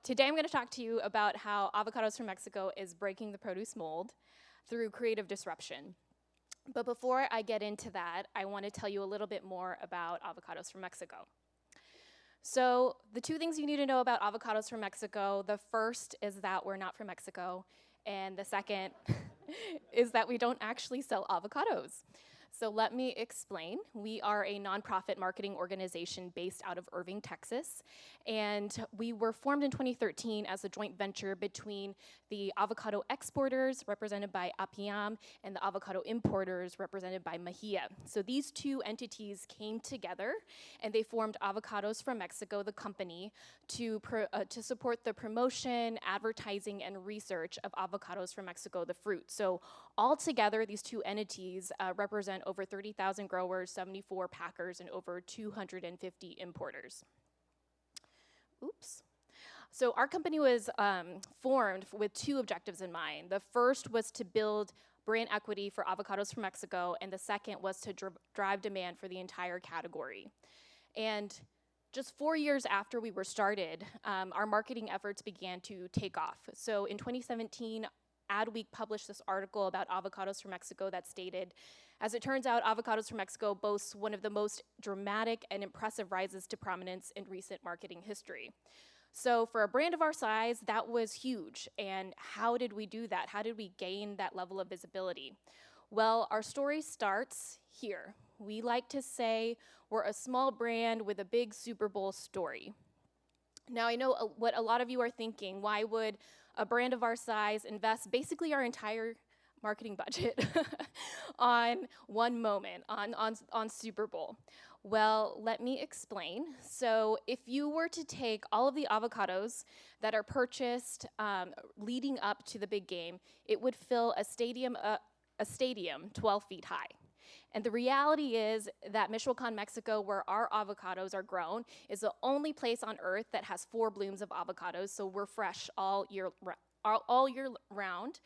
Today I'm going to talk to you about how Avocados from Mexico is breaking the produce mold through creative disruption. But before I get into that, I want to tell you a little bit more about Avocados from Mexico. So the two things you need to know about Avocados from Mexico, the first is that we're not from Mexico, and the second is that we don't actually sell avocados. So let me explain. We are a nonprofit marketing organization based out of Irving, Texas, and we were formed in 2013 as a joint venture between the avocado exporters, represented by Apiam, and the avocado importers, represented by Mejia. So these two entities came together, and they formed Avocados from Mexico, the company, to support the promotion, advertising, and research of Avocados from Mexico, the fruit. So altogether, these two entities represent over 30,000 growers, 74 packers, and over 250 importers. Oops. So our company was formed with two objectives in mind. The first was to build brand equity for Avocados from Mexico, and the second was to drive demand for the entire category. And just 4 years after we were started, our marketing efforts began to take off. So in 2017, Adweek published this article about Avocados from Mexico that stated, as it turns out, Avocados from Mexico boasts one of the most dramatic and impressive rises to prominence in recent marketing history. So for a brand of our size, that was huge. And how did we do that? How did we gain that level of visibility? Well, our story starts here. We like to say we're a small brand with a big Super Bowl story. Now, I know what a lot of you are thinking. Why would a brand of our size invest basically our entire marketing budget on one moment, on Super Bowl? Well, let me explain. So if you were to take all of the avocados that are purchased leading up to the big game, it would fill a stadium 12 feet high. And the reality is that Michoacan, Mexico, where our avocados are grown, is the only place on earth that has 4 blooms of avocados, so we're fresh all year round.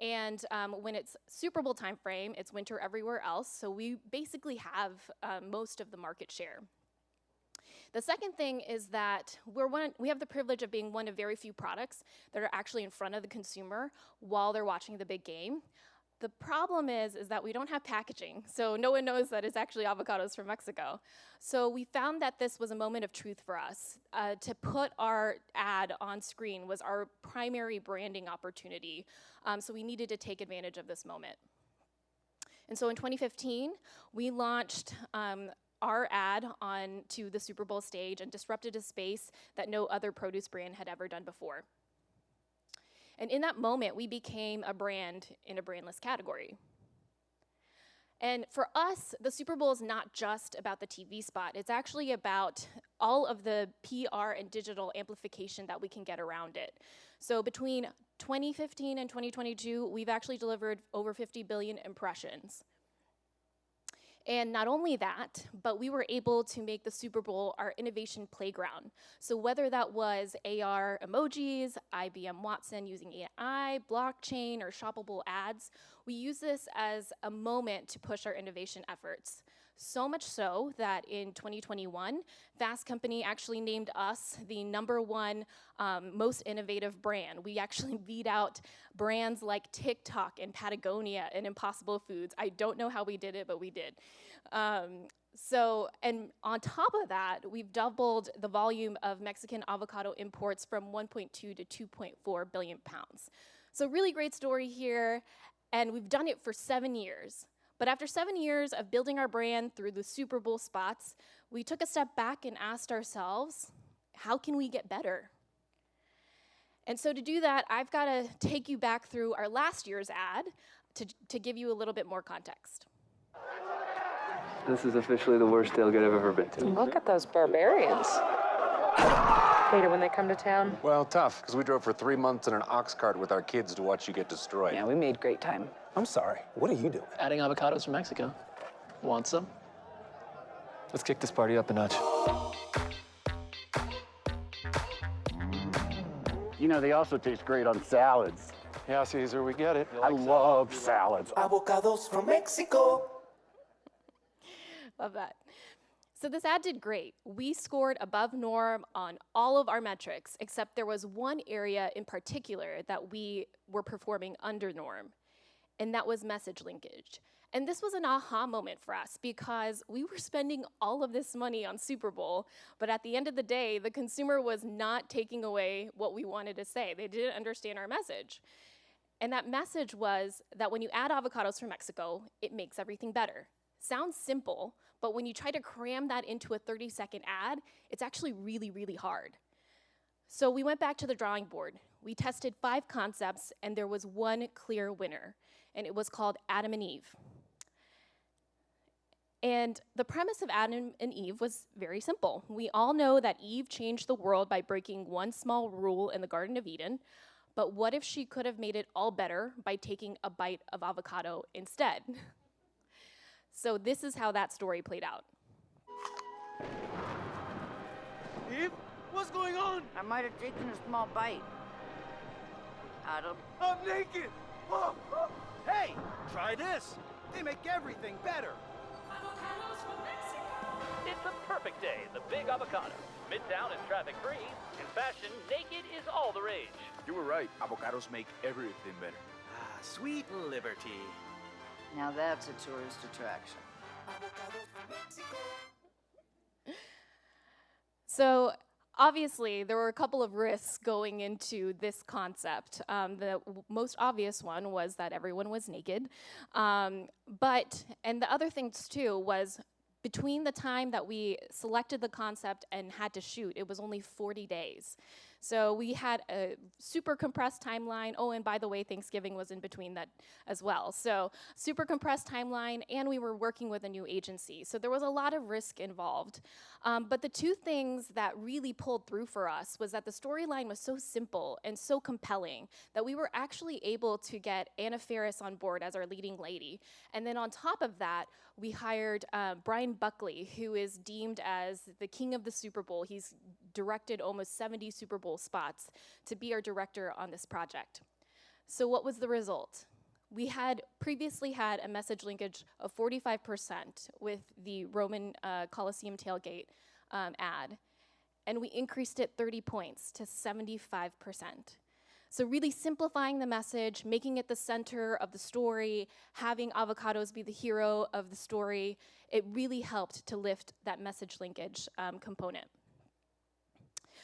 And when it's Super Bowl time frame, it's winter everywhere else, so we basically have most of the market share. The second thing is that we have the privilege of being one of very few products that are actually in front of the consumer while they're watching the big game. The problem is that we don't have packaging, so no one knows that it's actually Avocados from Mexico. So we found that this was a moment of truth for us. To put our ad on screen was our primary branding opportunity, so we needed to take advantage of this moment. And so in 2015, we launched our ad onto the Super Bowl stage and disrupted a space that no other produce brand had ever done before. And in that moment, we became a brand in a brandless category. And for us, the Super Bowl is not just about the TV spot. It's actually about all of the PR and digital amplification that we can get around it. So between 2015 and 2022, we've actually delivered over 50 billion impressions. And not only that, but we were able to make the Super Bowl our innovation playground. So whether that was AR emojis, IBM Watson using AI, blockchain, or shoppable ads, we use this as a moment to push our innovation efforts. So much so that in 2021, Fast Company actually named us the #1 most innovative brand. We actually beat out brands like TikTok and Patagonia and Impossible Foods. I don't know how we did it, but we did. And on top of that, we've doubled the volume of Mexican avocado imports from 1.2 to 2.4 billion pounds. So really great story here, and we've done it for 7 years. But after 7 years of building our brand through the Super Bowl spots, we took a step back and asked ourselves, how can we get better? And so to do that, I've got to take you back through our last year's ad to give you a little bit more context. This is officially the worst tailgate I've ever been to. Look at those barbarians. Hate it when they come to town. Well, tough, because we drove for 3 months in an ox cart with our kids to watch you get destroyed. Yeah, we made great time. I'm sorry, what are you doing? Adding avocados from Mexico. Want some? Let's kick this party up a notch. You know, they also taste great on salads. Yeah, Caesar, we get it. I love salads. Avocados from Mexico. Love that. So this ad did great. We scored above norm on all of our metrics, except there was one area in particular that we were performing under norm, and that was message linkage. And this was an aha moment for us because we were spending all of this money on Super Bowl, but at the end of the day, the consumer was not taking away what we wanted to say. They didn't understand our message. And that message was that when you add avocados from Mexico, it makes everything better. Sounds simple, but when you try to cram that into a 30-second ad, it's actually really, really hard. So we went back to the drawing board. We tested 5 concepts, and there was one clear winner, and it was called Adam and Eve. And the premise of Adam and Eve was very simple. We all know that Eve changed the world by breaking one small rule in the Garden of Eden, but what if she could have made it all better by taking a bite of avocado instead? So this is how that story played out. Eve, what's going on? I might have taken a small bite. Adam? I'm naked! Whoa, whoa. Hey, try this. They make everything better. Avocados from Mexico. It's a perfect day. The big avocado. Midtown and traffic-free. In fashion, naked is all the rage. You were right. Avocados make everything better. Ah, sweet liberty. Now that's a tourist attraction. Avocados from Mexico. So obviously, there were a couple of risks going into this concept. The most obvious one was that everyone was naked. And the other things too was between the time that we selected the concept and had to shoot, it was only 40 days. So we had a super compressed timeline. Oh, and by the way, Thanksgiving was in between that as well. So super compressed timeline, and we were working with a new agency. So there was a lot of risk involved. But the 2 things that really pulled through for us was that the storyline was so simple and so compelling that we were actually able to get Anna Faris on board as our leading lady. And then on top of that, we hired Brian Buckley, who is deemed as the king of the Super Bowl. He's directed almost 70 Super Bowl spots, to be our director on this project. So what was the result? We had previously had a message linkage of 45% with the Roman Colosseum tailgate ad, and we increased it 30 points to 75%. So really simplifying the message, making it the center of the story, having avocados be the hero of the story, it really helped to lift that message linkage component.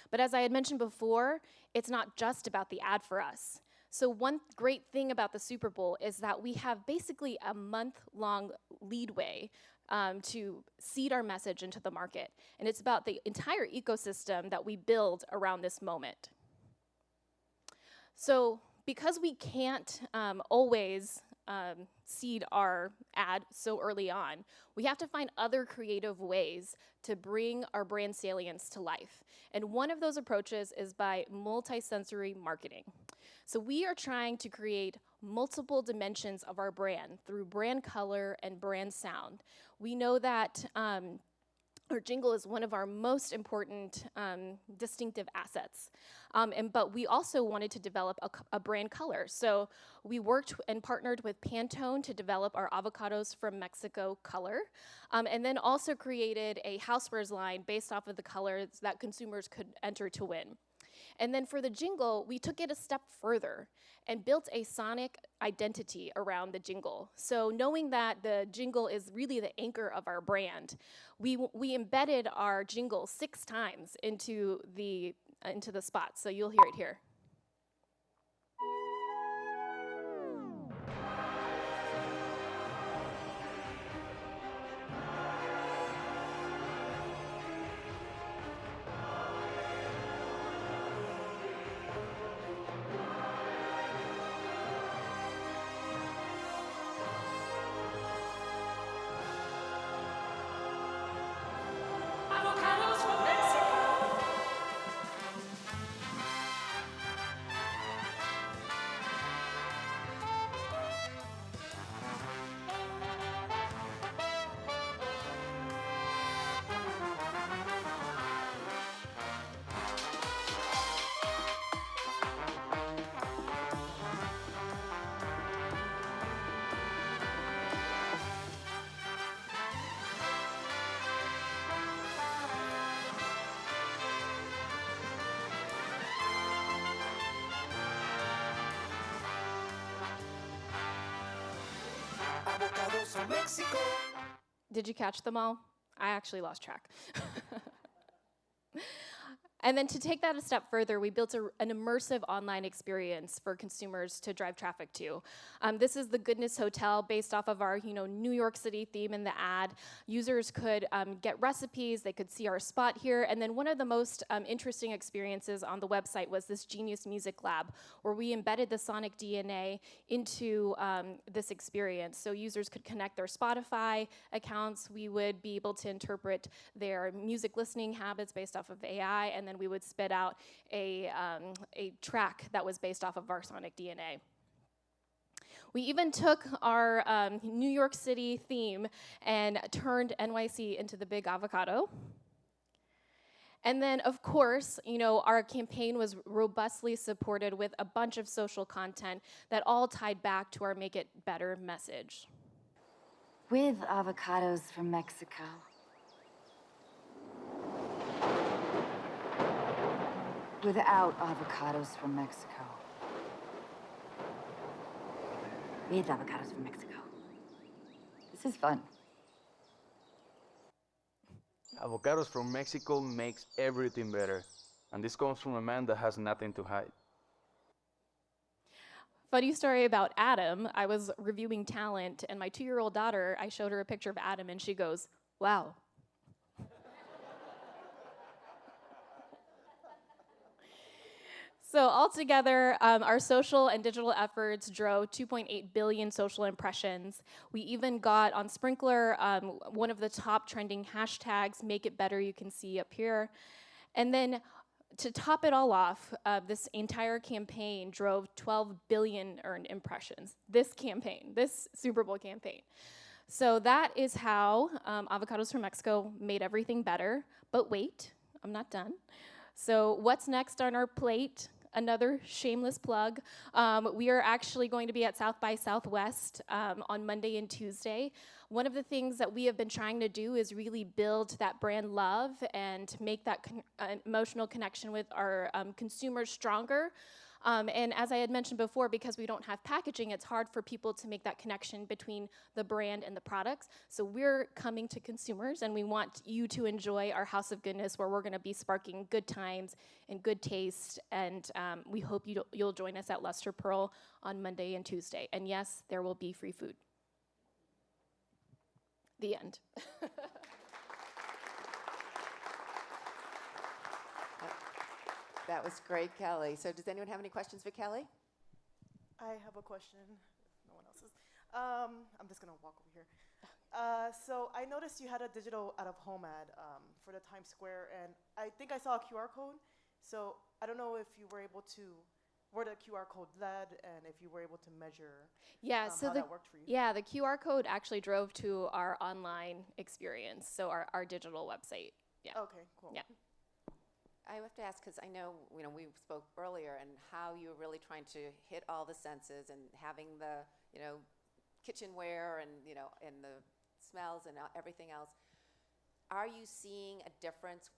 But as I had mentioned before, it's not just about the ad for us. So one great thing about the Super Bowl is that we have basically a month-long leadway to seed our message into the market. And it's about the entire ecosystem that we build around this moment. So because we can't always seed our ad so early on, we have to find other creative ways to bring our brand salience to life. And one of those approaches is by multi-sensory marketing. So we are trying to create multiple dimensions of our brand through brand color and brand sound. We know that our jingle is one of our most important distinctive assets. But we also wanted to develop a brand color. So we worked and partnered with Pantone to develop our Avocados from Mexico color, and then also created a housewares line based off of the colors that consumers could enter to win. And then for the jingle, we took it a step further and built a sonic identity around the jingle. So knowing that the jingle is really the anchor of our brand, we embedded our jingle 6 times into the spot. So you'll hear it here. Avocados from Mexico. from Mexico. Did you catch them all? I actually lost track. And then to take that a step further, we built an immersive online experience for consumers to drive traffic to. This is the Goodness Hotel based off of our New York City theme in the ad. Users could get recipes, they could see our spot here, and then one of the most interesting experiences on the website was this Genius Music Lab, where we embedded the sonic DNA into this experience. So users could connect their Spotify accounts, we would be able to interpret their music listening habits based off of AI, and then we would spit out a track that was based off of our sonic DNA. We even took our New York City theme and turned NYC into the Big Avocado. And then, of course, our campaign was robustly supported with a bunch of social content that all tied back to our Make It Better message. With avocados from Mexico. Without avocados from Mexico. With avocados from Mexico. This is fun. Avocados from Mexico makes everything better. And this comes from a man that has nothing to hide. Funny story about Adam. I was reviewing talent, and my 2-year-old daughter, I showed her a picture of Adam, and she goes, "Wow." So altogether, our social and digital efforts drove 2.8 billion social impressions. We even got on Sprinkler one of the top trending hashtags, Make It Better, you can see up here. And then to top it all off, this entire campaign drove 12 billion earned impressions. This campaign, this Super Bowl campaign. So that is how Avocados from Mexico made everything better. But wait, I'm not done. So what's next on our plate? Another shameless plug. We are actually going to be at South by Southwest on Monday and Tuesday. One of the things that we have been trying to do is really build that brand love and make that emotional connection with our consumers stronger. And as I had mentioned before, because we don't have packaging, it's hard for people to make that connection between the brand and the products. So we're coming to consumers, and we want you to enjoy our House of Goodness, where we're going to be sparking good times and good taste. And we hope you'll join us at Luster Pearl on Monday and Tuesday. And yes, there will be free food. The end. That was great, Kelly. So does anyone have any questions for Kelly? I have a question. No one else's. I'm just going to walk over here. So I noticed you had a digital out-of-home ad for the Times Square, and I think I saw a QR code. So I don't know if you were able to, where the QR code led, and if you were able to measure how that worked for you. Yeah, the QR code actually drove to our online experience, so our digital website. Yeah. Okay, cool. Yeah. I have to ask, because I know, we spoke earlier and how you're really trying to hit all the senses and having the, kitchenware and, and the smells and everything else. Are you seeing a difference?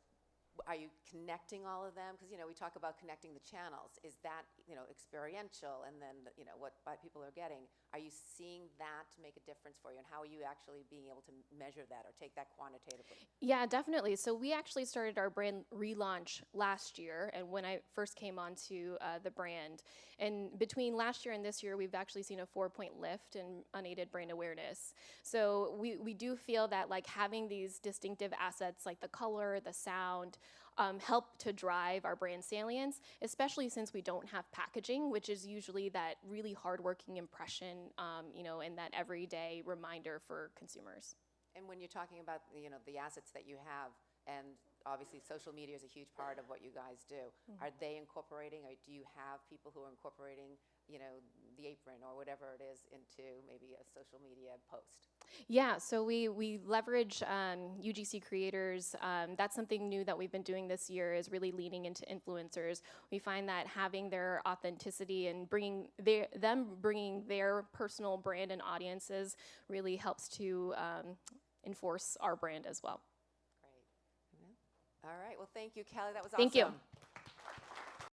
Are you connecting all of them? Because, we talk about connecting the channels. Is that, experiential, and then, what people are getting? Are you seeing that make a difference for you? And how are you actually being able to measure that or take that quantitatively? Yeah, definitely. So we actually started our brand relaunch last year, and when I first came onto the brand. And between last year and this year, we've actually seen a 4-point lift in unaided brand awareness. So we do feel that having these distinctive assets like the color, the sound, help to drive our brand salience, especially since we don't have packaging, which is usually that really hardworking impression, and that everyday reminder for consumers. And when you're talking about the assets that you have, and obviously social media is a huge part of what you guys do, are they incorporating, or do you have people who are incorporating the apron or whatever it is into maybe a social media post? Yeah, so we leverage UGC creators. That's something new that we've been doing this year, is really leaning into influencers. We find that having their authenticity and bringing their personal brand and audiences really helps to enforce our brand as well. Great. All right, well, thank you, Kelly. That was awesome. Thank you.